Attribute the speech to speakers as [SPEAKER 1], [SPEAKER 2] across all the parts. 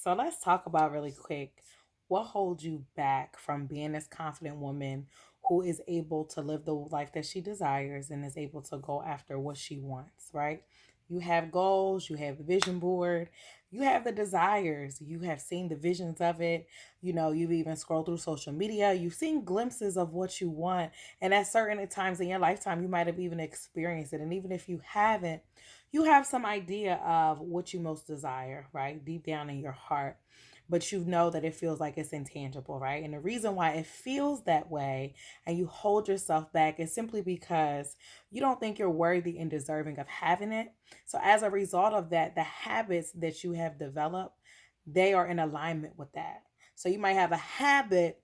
[SPEAKER 1] So let's talk about really quick what holds you back from being this confident woman who is able to live the life that she desires and is able to go after what she wants, right? You have goals, you have a vision board, you have the desires, you have seen the visions of it. You've even scrolled through social media, you've seen glimpses of what you want. And at certain times in your lifetime, you might have even experienced it. And even if you haven't, you have some idea of what you most desire, right? Deep down in your heart. But you know that it feels like it's intangible, right? And the reason why it feels that way and you hold yourself back is simply because you don't think you're worthy and deserving of having it. So, as a result of that, the habits that you have developed, they are in alignment with that. So, you might have a habit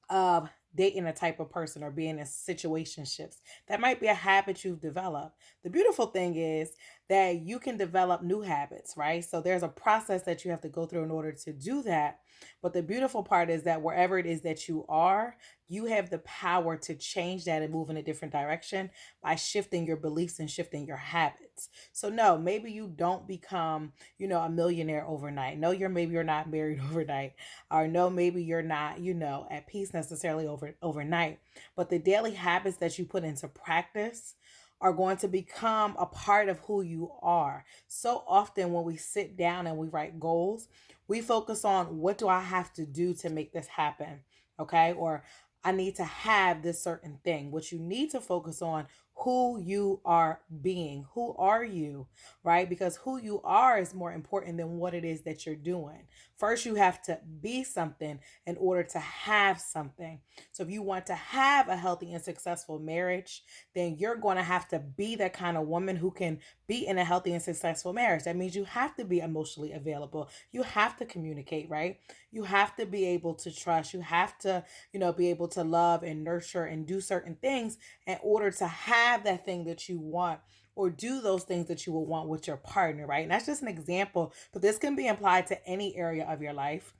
[SPEAKER 1] of dating a type of person or being in situationships. That might be a habit you've developed. The beautiful thing is that you can develop new habits, right? So there's a process that you have to go through in order to do that. But the beautiful part is that wherever it is that you are, you have the power to change that and move in a different direction by shifting your beliefs and shifting your habits. So no, maybe you don't become, a millionaire overnight. No, maybe you're not married overnight, or no, maybe you're not, at peace necessarily overnight. But the daily habits that you put into practice are going to become a part of who you are. So often when we sit down and we write goals, we focus on what do I have to do to make this happen? Okay? Or I need to have this certain thing. What you need to focus on who you are being. Who are you, right? Because who you are is more important than what it is that you're doing. First, you have to be something in order to have something. So, if you want to have a healthy and successful marriage, then you're going to have to be that kind of woman who can be in a healthy and successful marriage. That means you have to be emotionally available. You have to communicate, right? You have to be able to trust. You have to, be able to love and nurture and do certain things in order to have that thing that you want or do those things that you will want with your partner, right? And that's just an example, but this can be applied to any area of your life.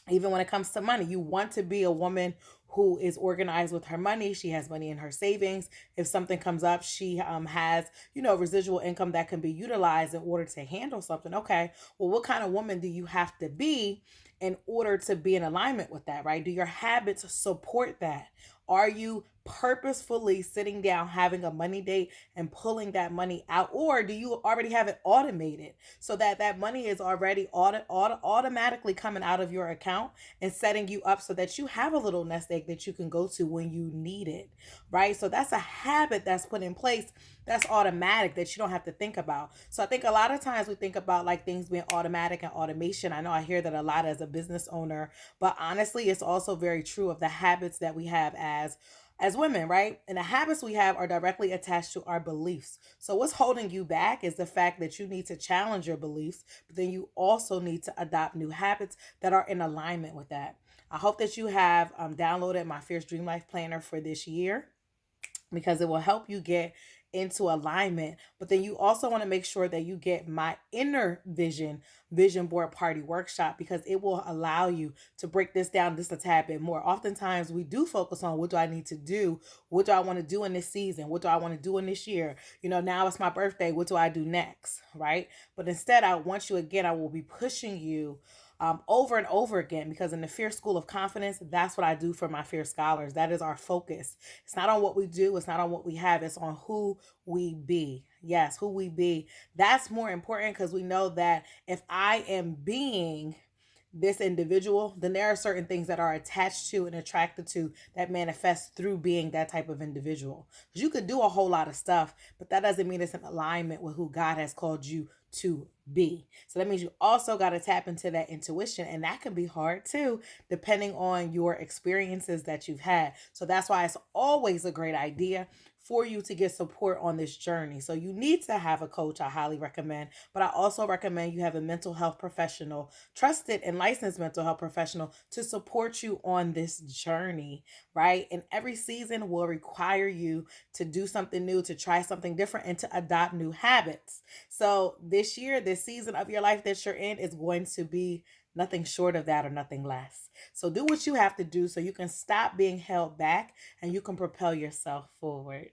[SPEAKER 1] Even when it comes to money, you want to be a woman who is organized with her money. She has money in her savings. If something comes up, she has, residual income that can be utilized in order to handle something. Okay, well, what kind of woman do you have to be in order to be in alignment with that, right? Do your habits support that? Are you purposefully sitting down, having a money date and pulling that money out? Or do you already have it automated so that that money is already automatically coming out of your account and setting you up so that you have a little nest egg that you can go to when you need it, right? So that's a habit that's put in place that's automatic that you don't have to think about. So I think a lot of times we think about like things being automatic and automation. I know I hear that a lot as a business owner, but honestly, it's also very true of the habits that we have as women, right? And the habits we have are directly attached to our beliefs. So what's holding you back is the fact that you need to challenge your beliefs, but then you also need to adopt new habits that are in alignment with that. I hope that you have downloaded my Fierce Dream Life Planner for this year because it will help you get into alignment. But then you also want to make sure that you get my inner vision board party workshop because it will allow you to break this down just a tad bit more. Oftentimes we do focus on what do I need to do? What do I want to do in this season? What do I want to do in this year? Now it's my birthday. What do I do next? Right? But instead, I want you again, I will be pushing you over and over again because in the Fierce School of Confidence, that's what I do for my Fierce scholars. That is our focus. It's not on what we do, it's not on what we have, it's on who we be. Yes, who we be. That's more important because we know that if I am being this individual, then there are certain things that are attached to and attracted to that manifest through being that type of individual. Because you could do a whole lot of stuff, but that doesn't mean it's in alignment with who God has called you to be. So that means you also got to tap into that intuition, and that can be hard too, depending on your experiences that you've had. So that's why it's always a great idea for you to get support on this journey. So you need to have a coach, I highly recommend, but I also recommend you have a mental health professional, trusted and licensed mental health professional to support you on this journey, right? And every season will require you to do something new, to try something different, and to adopt new habits. So this year, this season of your life that you're in is going to be nothing short of that or nothing less. So do what you have to do so you can stop being held back and you can propel yourself forward.